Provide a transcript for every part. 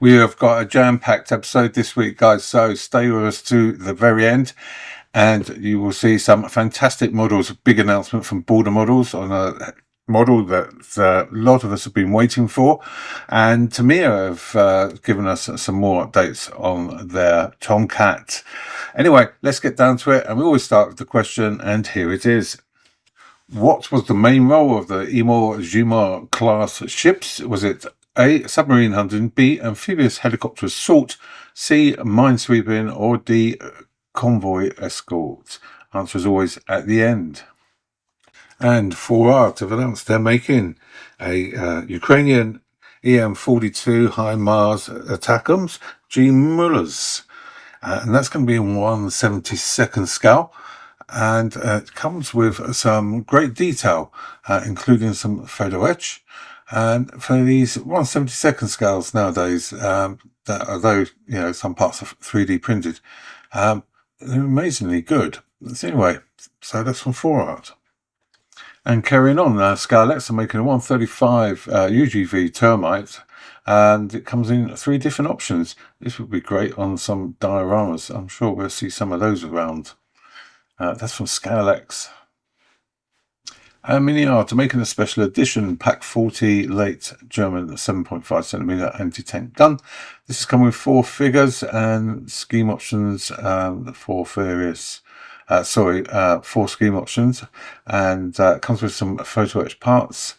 We have got a jam-packed episode this week, guys, so stay with us to the very end and you will see some fantastic models. A big announcement from Border Models on a model that a lot of us have been waiting for, and Tamiya have given us some more updates on their Tomcat. Anyway, let's get down to it, and we always start with the question, and here it is. What was the main role of the Iwo Jima class ships? Was it A, submarine hunting, B, amphibious helicopter assault, C, minesweeping, or D, convoy escort? Answer is always at the end. And Forart have announced they're making a Ukrainian EM-42 HIMARS ATACMS G Mullers, and that's going to be in 1/72 scale. And it comes with some great detail, including some photo etch. And for these 1/72 scales nowadays, that although some parts are 3D printed, they're amazingly good. So anyway, so that's from Forart. And carrying on, Scalexx are making a 135 UGV termite, and it comes in 3 different options. This would be great on some dioramas. I'm sure we'll see some of those around. That's from Scalexx. And Miniart are making a special edition Pak 40 late German 7.5cm anti-tank gun. This is coming with 4 figures and scheme options for various 4 scheme options, and comes with some photo etched parts,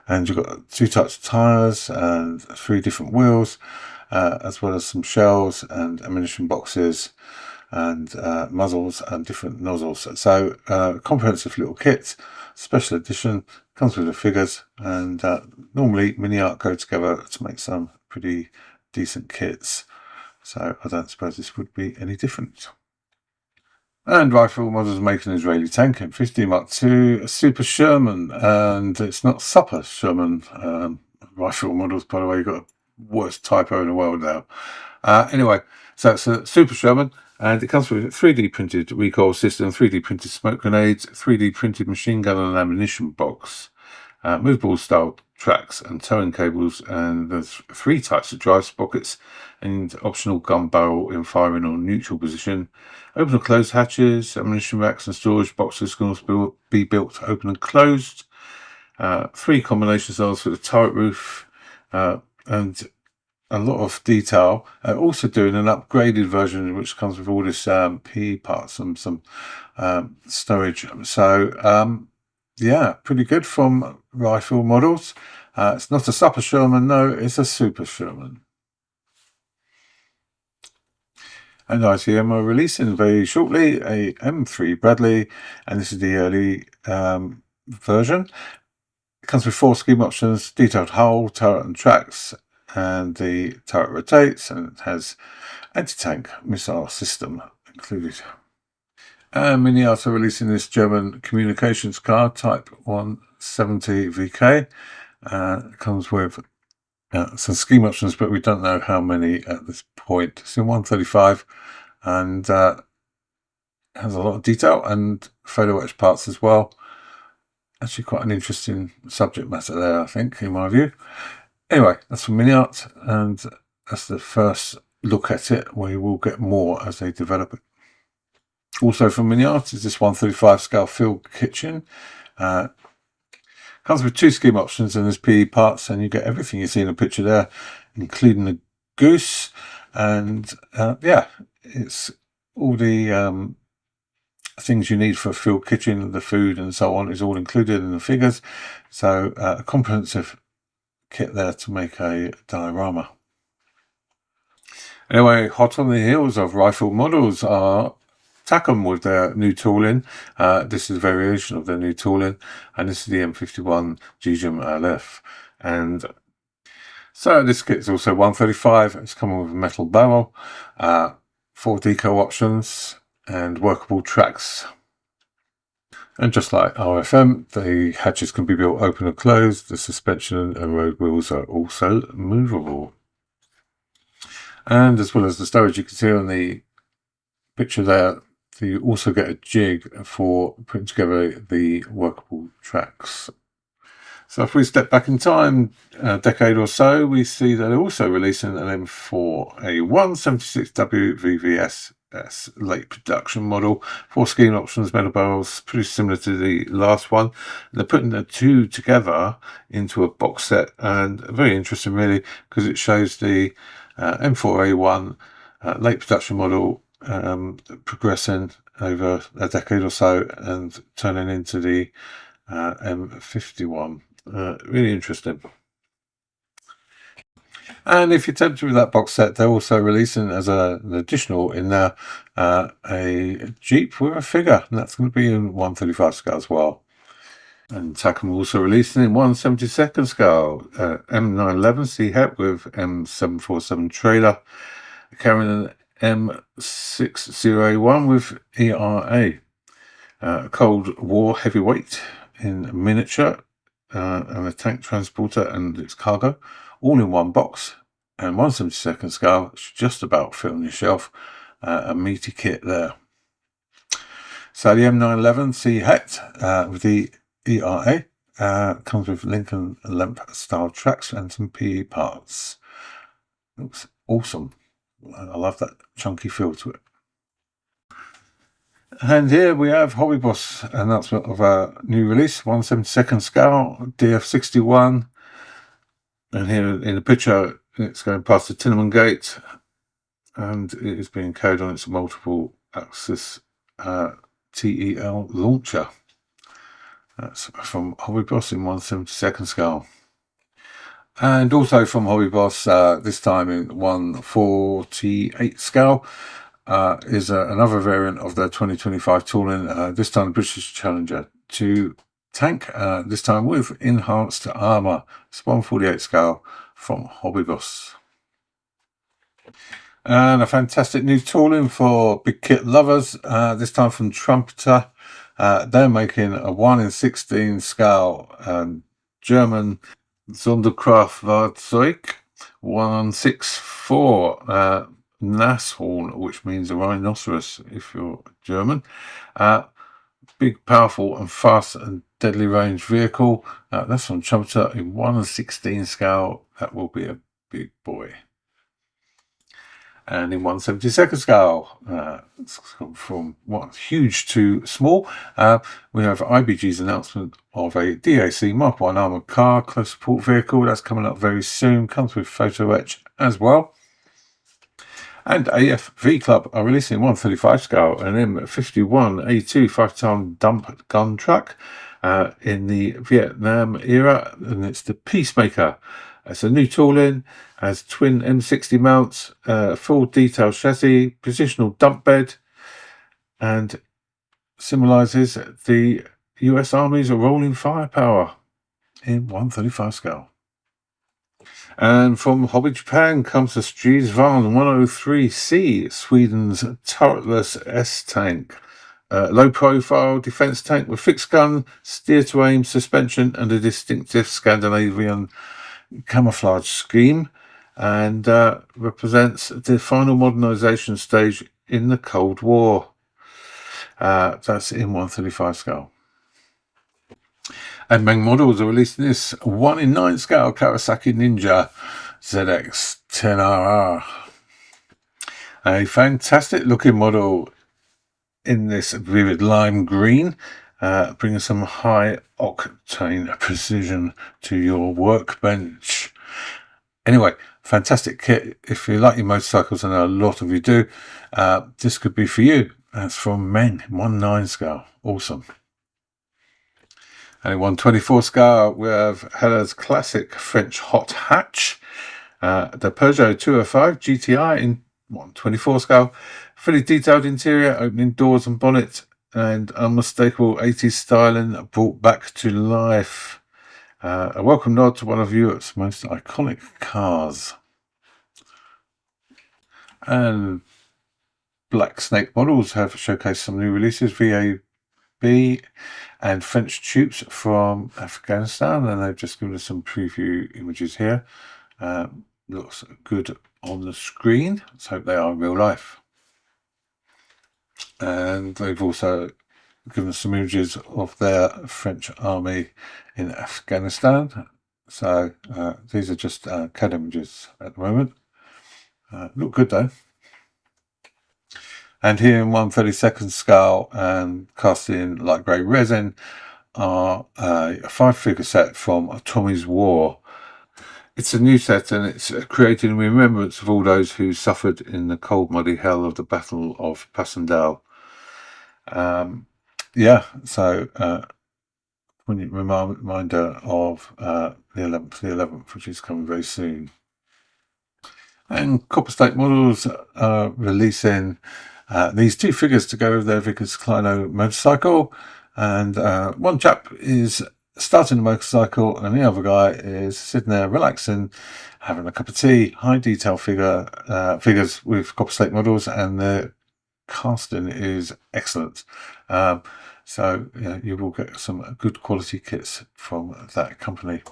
and you've got 2 types of tires and 3 different wheels, as well as some shells and ammunition boxes and muzzles and different nozzles. So comprehensive little kit, special edition, comes with the figures, and normally Miniart go together to make some pretty decent kits, so I don't suppose this would be any different. And Rifle Models making an Israeli tank M50 Mark II, a Super Sherman, and it's not Super Sherman. Rifle Models, by the way, got the worst typo in the world now. Anyway, so it's a Super Sherman, and it comes with a 3D printed recoil system, 3D printed smoke grenades, 3D printed machine gun and ammunition box, movable style tracks and towing cables, and there's 3 types of drive sprockets and optional gun barrel in firing or neutral position. Open and closed hatches, ammunition racks and storage boxes can also be built open and closed. 3 combination cells for the turret roof, and a lot of detail. Also doing an upgraded version which comes with all this PE parts and some storage. So yeah, pretty good from Rifle Models. It's not a Super Sherman, no, it's a Super Sherman. And ICM are releasing very shortly a M3 Bradley, and this is the early version. It comes with 4 scheme options, detailed hull, turret and tracks, and the turret rotates, and it has anti-tank missile system included. And Miniart are releasing this German communications card type 170 VK. It comes with some scheme options, but we don't know how many at this point. It's in 135 and has a lot of detail and photo etched parts as well. Actually quite an interesting subject matter there, I think, in my view. Anyway, that's from Miniart, and that's the first look at it. We will get more as they develop it. Also from Miniart is this 135 scale field kitchen. Comes with 2 scheme options and there's PE parts, and you get everything you see in the picture there, including the goose. And yeah, it's all the things you need for a field kitchen, the food and so on is all included in the figures. So a comprehensive kit there to make a diorama. Anyway, hot on the heels of Rifle Models are TACM with their new tooling. This is a variation of their new tooling, and this is the M51 GGM LF. And so this kit is also 135. It's coming with a metal barrel, 4 deco options, and workable tracks. And just like RFM, the hatches can be built open and closed. The suspension and road wheels are also movable. And as well as the storage, you can see on the picture there, you also get a jig for putting together the workable tracks. So if we step back in time a decade or so, we see that they're also releasing an M4A1 76W VVS late production model, 4 scheme options, metal barrels, pretty similar to the last one. They're putting the two together into a box set, and very interesting really, because it shows the M4A1 late production model progressing over a decade or so and turning into the M51. Really interesting. And if you're tempted with that box set, they're also releasing as an additional in there a Jeep with a figure, and that's going to be in 135 scale as well. And Takom also releasing in 1/72 scale M911 C-HEP with M747 trailer, carrying an M60A1 with ERA, Cold War heavyweight in miniature, and a tank transporter and its cargo, all in one box, and 1/72 scale. It's just about fit on your shelf. A meaty kit there. So the M911 C-HEP with the ERA comes with Lincoln Lamp style tracks and some PE parts. Looks awesome. I love that chunky feel to it. And here we have Hobby Boss announcement of a new release, 1/72 scale DF61. And here in the picture, it's going past the Tinnerman Gate, and it is being carried on its multiple axis TEL launcher. That's from Hobby Boss in 1/72 scale. And also from Hobby Boss, this time in 1/48 scale, is another variant of the 2025 tooling, this time the British Challenger 2 tank, this time with enhanced armour. It's 1/48 scale from Hobby Boss. And a fantastic new tooling for big kit lovers, this time from Trumpeter. They're making a 1/16 scale German Sonderkraftfahrzeug 164 Nashorn, which means a rhinoceros if you're German. Big, powerful and fast and deadly range vehicle. That's from Trumpeter in 1/16 scale. That will be a big boy. And in 1/72 scale, it's from huge to small, we have IBG's announcement of a DAC Mark 1 armoured car close support vehicle. That's coming up very soon. Comes with photo etch as well. And AFV Club are releasing 1/35 scale an M51A2 5-ton dump gun truck in the Vietnam era, and it's the Peacemaker. It's a new tooling, has twin M60 mounts, full detail chassis, positional dump bed, and symbolises the US Army's rolling firepower in 1/35 scale. And from Hobby Japan comes the Stridsvagn 103C, Sweden's turretless S-tank. Low profile defence tank with fixed gun, steer to aim suspension, and a distinctive Scandinavian camouflage scheme, and represents the final modernisation stage in the Cold War. That's in 1/35 scale. And Meng Models are releasing this 1/9 scale Kawasaki Ninja ZX 10RR. A fantastic looking model in this vivid lime green, bringing some high octane precision to your workbench. Anyway, fantastic kit. If you like your motorcycles, and a lot of you do, this could be for you. That's from Meng, 1/9 scale. Awesome. And in 1/24 scale, we have Heller's classic French hot hatch, the Peugeot 205 GTI in 1/24 scale, fully detailed interior, opening doors and bonnet, and unmistakable 80s styling brought back to life. A welcome nod to one of Europe's most iconic cars. And Black Snake Models have showcased some new releases, VAB and French troops from Afghanistan, and they've just given us some preview images here. Looks good on the screen. Let's hope they are in real life. And they've also given us some images of their French army in Afghanistan. So these are just CAD images at the moment. Look good though. And here in 1/32 scale and cast in light grey resin are a 5-figure set from Tommy's War. It's a new set and it's created in remembrance of all those who suffered in the cold muddy hell of the Battle of Passchendaele. Yeah, so poignant reminder of the 11th, which is coming very soon. And Copper State Models are releasing these 2 figures to go with their Vickers Clino motorcycle. And one chap is starting the motorcycle and the other guy is sitting there relaxing, having a cup of tea. High detail figures with Copper State Models, and the casting is excellent. So you will get some good quality kits from that company.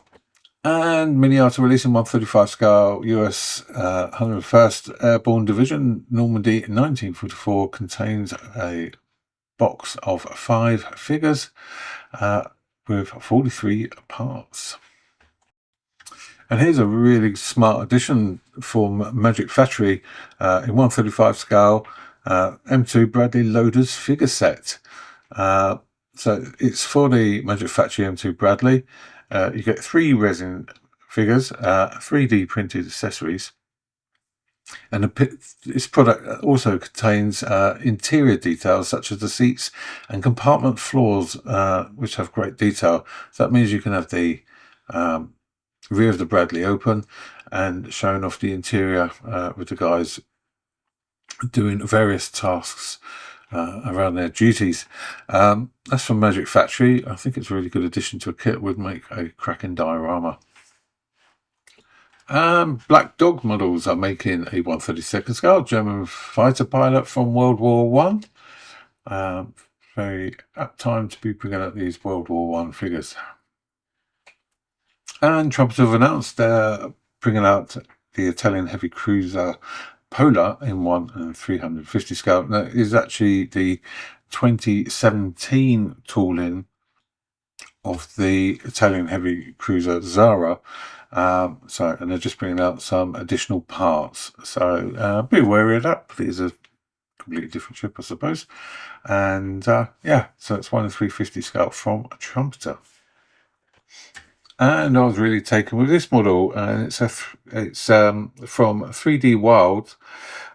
And Miniata releasing 1/35 scale US 101st Airborne Division Normandy 1944 contains a box of 5 figures with 43 parts. And here's a really smart addition from Magic Factory in 1/35 scale M2 Bradley Loaders figure set. So it's for the Magic Factory M2 Bradley. You get 3 resin figures, 3D printed accessories, and this product also contains interior details such as the seats and compartment floors, which have great detail. So that means you can have the rear of the Bradley open and showing off the interior with the guys doing various tasks around their duties. That's from Magic Factory. I think it's a really good addition to a kit. Would make a cracking diorama. Black Dog Models are making a 1/32 scale German fighter pilot from World War One. Very apt time to be bringing out these World War One figures. And Trumpet have announced they're bringing out the Italian heavy cruiser Polar in 1/350 scale. Now, it is actually the 2017 tooling of the Italian heavy cruiser Zara. And they're just bringing out some additional parts. So be wary of that. These are completely different ship, I suppose. And yeah, so it's 1/350 scale from a Trumpeter. And I was really taken with this model, and it's from 3D Wild,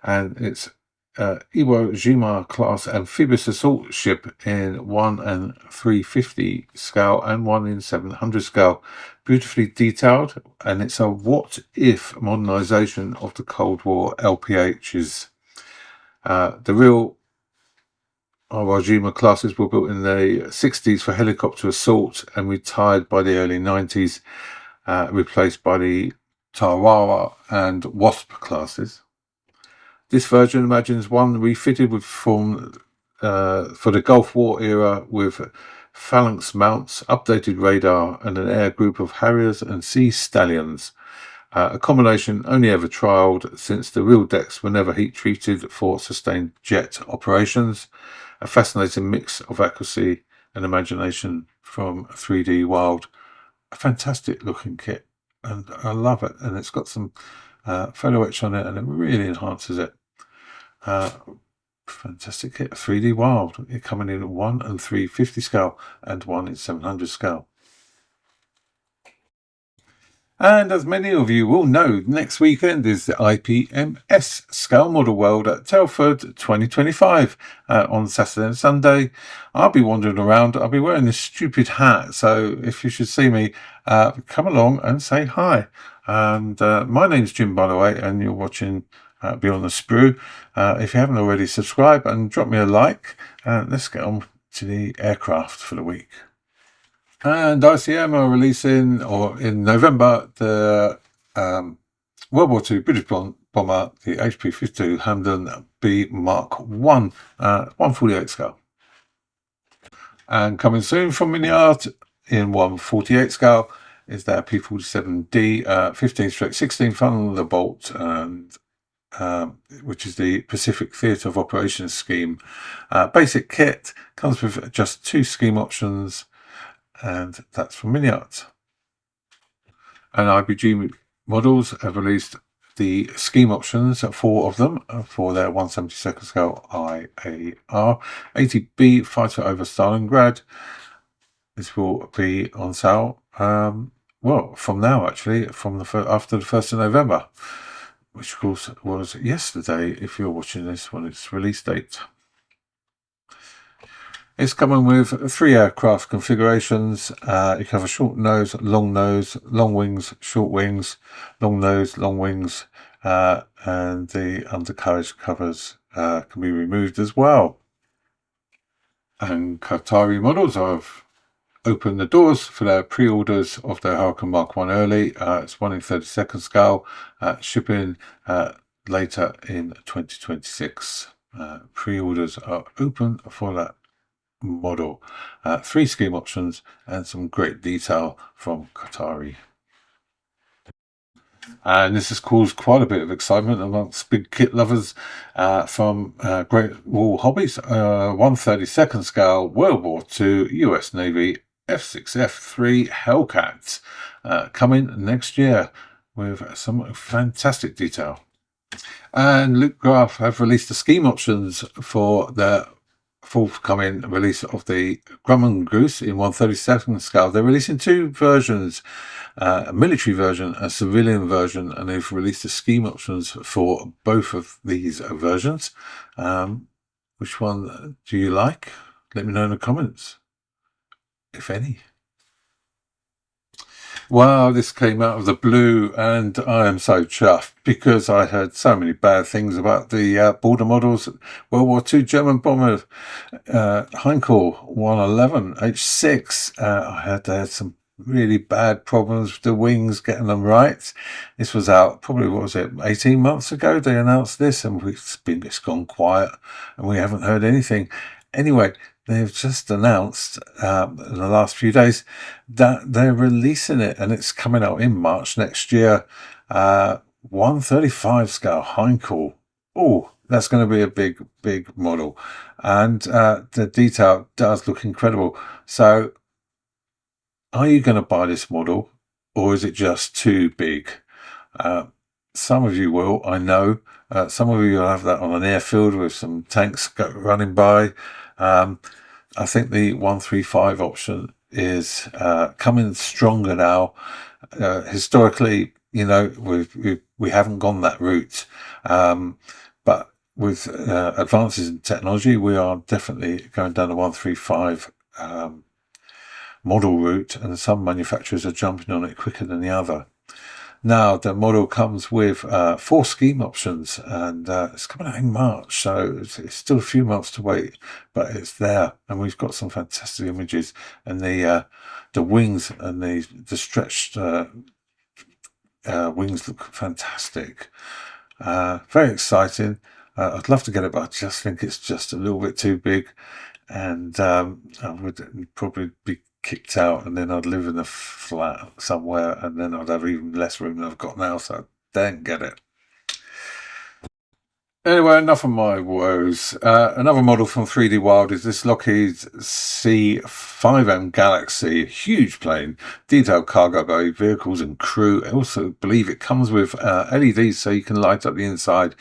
and it's Iwo Jima class amphibious assault ship in 1/350 scale and 1/700 scale, beautifully detailed, and it's a what-if modernization of the Cold War LPHs. The real Iwo Jima classes were built in the 60s for helicopter assault and retired by the early 90s, replaced by the Tarawa and Wasp classes. This version imagines one refitted with for the Gulf War era with phalanx mounts, updated radar, and an air group of Harriers and Sea Stallions. A combination only ever trialled since the real decks were never heat treated for sustained jet operations. A fascinating mix of accuracy and imagination from 3D Wild. A fantastic looking kit, and I love it. And it's got some photo etch on it, and it really enhances it. Fantastic kit, 3D Wild. It coming in at 1/350 scale and 1/700 scale. And as many of you will know, next weekend is the IPMS Scale Model World at Telford 2025 on Saturday and Sunday. I'll be wandering around. I'll be wearing this stupid hat, so if you should see me, come along and say hi. And my name's Jim, by the way, and you're watching Beyond the Sprue. If you haven't already, subscribe and drop me a like. Let's get on to the aircraft for the week. And ICM are releasing, or in November, the World War II British bomber, the HP-52 Hampden B Mark 1, 1/48 scale. And coming soon from Miniart in 1/48 scale is their P-47D 15/16 Thunderbolt and which is the Pacific Theatre of Operations scheme. Basic kit comes with just 2 scheme options, and that's from Mini-Art. And IBG models have released the scheme options, 4 of them, for their 1/72 scale IAR 80B fighter over Stalingrad. This will be on sale, well, from now actually, from after the 1st of November, which of course was yesterday if you're watching this on its release date. It's coming with 3 aircraft configurations. You can have a short nose, long wings, short wings, long nose, long wings, and the undercarriage covers can be removed as well. And Qatari models have opened the doors for their pre-orders of their Hurricane Mark 1 early. It's 1 in 32nd scale, shipping later in 2026. Pre-orders are open for that model. 3 scheme options and some great detail from Qatari. And this has caused quite a bit of excitement amongst big kit lovers from Great Wall Hobbies. 1/32nd scale World War II US Navy F6 F3 Hellcat coming next year with some fantastic detail. And Luke Graf have released the scheme options for their forthcoming release of the Grumman Goose in 1/32nd scale. They're releasing 2 versions, a military version, a civilian version, and they've released the scheme options for both of these versions. Which one do you like? Let me know in the comments, if any. Wow, this came out of the blue, and I am so chuffed because I heard so many bad things about the border models. World War II German bomber Heinkel 111 H6. I heard they had some really bad problems with the wings, getting them right. This was out probably, what was it, 18 months ago they announced this, and it's gone quiet and we haven't heard anything. Anyway, they've just announced in the last few days that they're releasing it, and it's coming out in March next year. 1/35 scale Heinkel. Oh, that's going to be a big model, and the detail does look incredible. So are you going to buy this model, or is it just too big? Some of you will, I know. Some of you will have that on an airfield with some tanks running by. I think the 135 option is coming stronger now. Historically, you know, we haven't gone that route, but with advances in technology, we are definitely going down the 135 model route, and some manufacturers are jumping on it quicker than the other. Now, the model comes with 4 scheme options, and it's coming out in March, so it's still a few months to wait, but it's there, and we've got some fantastic images, and the wings and the stretched wings look fantastic. Very exciting. I'd love to get it, but I just think it's just a little bit too big, and I would probably be kicked out, and then I'd live in a flat somewhere, and then I'd have even less room than I've got now, so I don't get it. Anyway, enough of my woes. Another model from 3D Wild is this Lockheed C5M Galaxy, huge plane, detailed cargo bay, vehicles and crew. I also believe it comes with LEDs so you can light up the inside.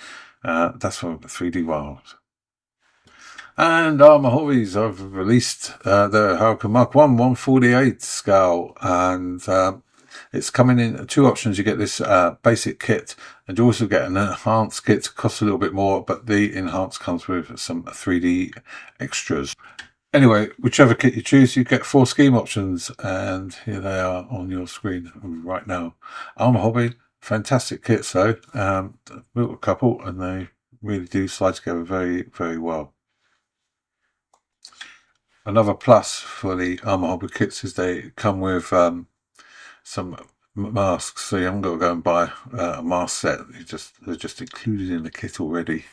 That's from 3D Wild. And Armour Hobbies have released the Hurricane Mark 1 1/48 scale, and it's coming in 2 options. You get this basic kit, and you also get an enhanced kit. It costs a little bit more, but the enhanced comes with some 3D extras. Anyway, whichever kit you choose, you get 4 scheme options, and here they are on your screen right now. Armour Hobby, fantastic kits though. Built a couple, and they really do slide together very, very well. Another plus for the Armour Hobby kits is they come with some masks, so you haven't got to go and buy a mask set. They're just included in the kit already,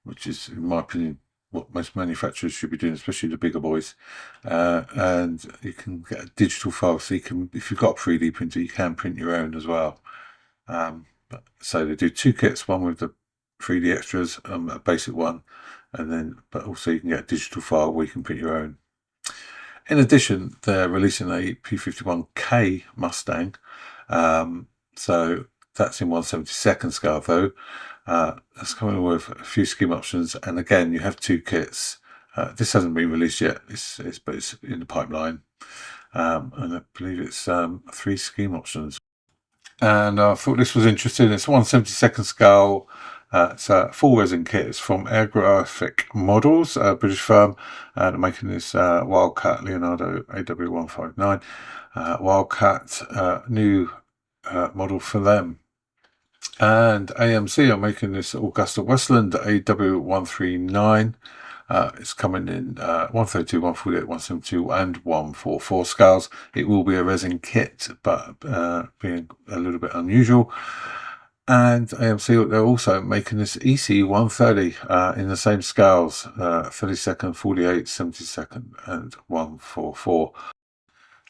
which is, in my opinion, what most manufacturers should be doing, especially the bigger boys. And you can get a digital file, so you can, if you've got a 3D printer, you can print your own as well. So they do 2 kits, one with the 3D extras, a basic one, and then but also you can get a digital file where you can put your own. In addition, they're releasing a P51K Mustang, so that's in 1/72 scale though. That's coming with a few scheme options, and again you have 2 kits. This hasn't been released yet, but it's in the pipeline, and I believe it's 3 scheme options. And I thought this was interesting. It's 1/72 scale. It's a full resin kit. It's from Airgraphic Models, a British firm, and making this Wildcat Leonardo AW159 Wildcat new model for them. And AMC are making this Augusta Westland AW139. It's coming in 132, 148, 172 and 144 scales. It will be a resin kit, but being a little bit unusual. And AMC, they're also making this EC130 in the same scales, 32nd, 48, 72nd and 144.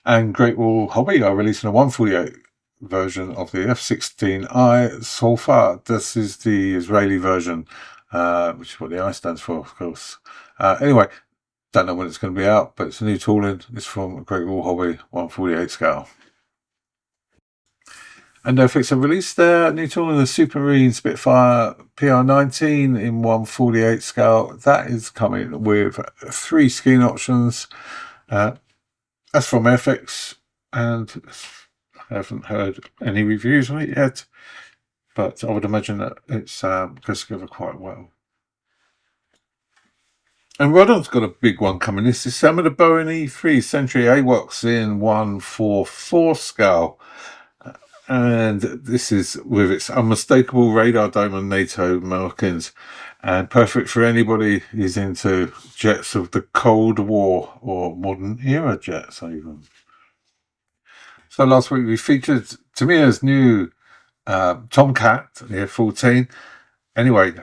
And Great Wall Hobby are releasing a 148 version of the F16i Solfa. This is the Israeli version, which is what the I stands for, of course. Anyway, don't know when it's going to be out, but it's a new tooling. It's from Great Wall Hobby, 148 scale. And NoFX have released their new tooling, the Supermarine Spitfire PR19 in 148 scale. That is coming with 3 scheme options. That's from Airfix, and I haven't heard any reviews on it yet, but I would imagine that it's goes together quite well. And Rodon's got a big one coming. This is some of the Boeing E3 Century AWACS in 144 scale. And this is with its unmistakable radar dome and NATO markings, and perfect for anybody who's into jets of the Cold War or modern era jets even. So last week we featured Tamiya's new Tomcat, the F-14. Anyway,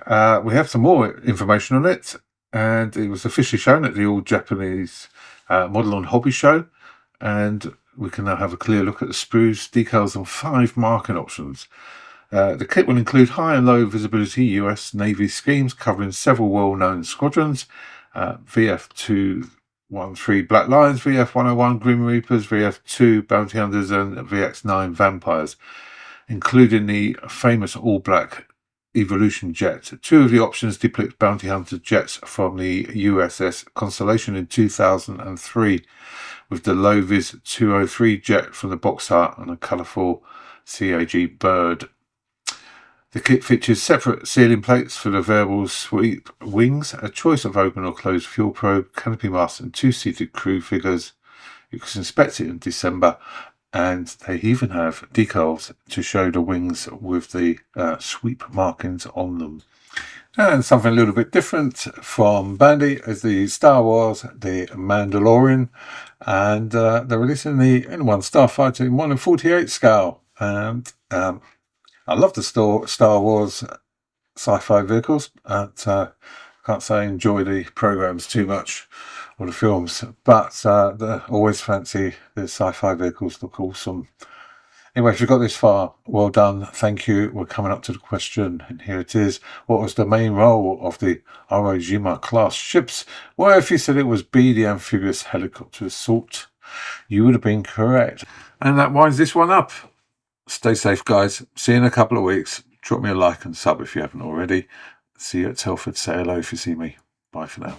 we have some more information on it, and it was officially shown at the All Japanese Model and Hobby Show, and we can now have a clear look at the sprues, decals and 5 marking options. The kit will include high and low visibility US Navy schemes covering several well-known squadrons, VF213 Black Lions, VF101 Grim Reapers, VF2 Bounty Hunters and VX9 Vampires, including the famous all-black Evolution jet. 2 of the options depict bounty hunter jets from the USS Constellation in 2003, with the low-vis 203 jet from the box art and a colourful CAG bird. The kit features separate ceiling plates for the variable sweep wings, a choice of open or closed fuel probe, canopy mast and 2-seated crew figures. You can inspect it in December, and they even have decals to show the wings with the sweep markings on them. And something a little bit different from Bandy is the Star Wars, the Mandalorian, and they're releasing the N1 Starfighter in 1/48 scale. And I love the Star Wars sci-fi vehicles, but can't say I enjoy the programs too much, or the films, but I always fancy the sci-fi vehicles. Look awesome. Anyway, if you've got this far, well done, thank you. We're coming up to the question, and here it is. What was the main role of the Iwo Jima class ships? Well, if you said it was B, the amphibious helicopter assault, you would have been correct. And that winds this one up. Stay safe, guys. See you in a couple of weeks. Drop me a like and sub if you haven't already. See you at Telford. Say hello if you see me. Bye for now.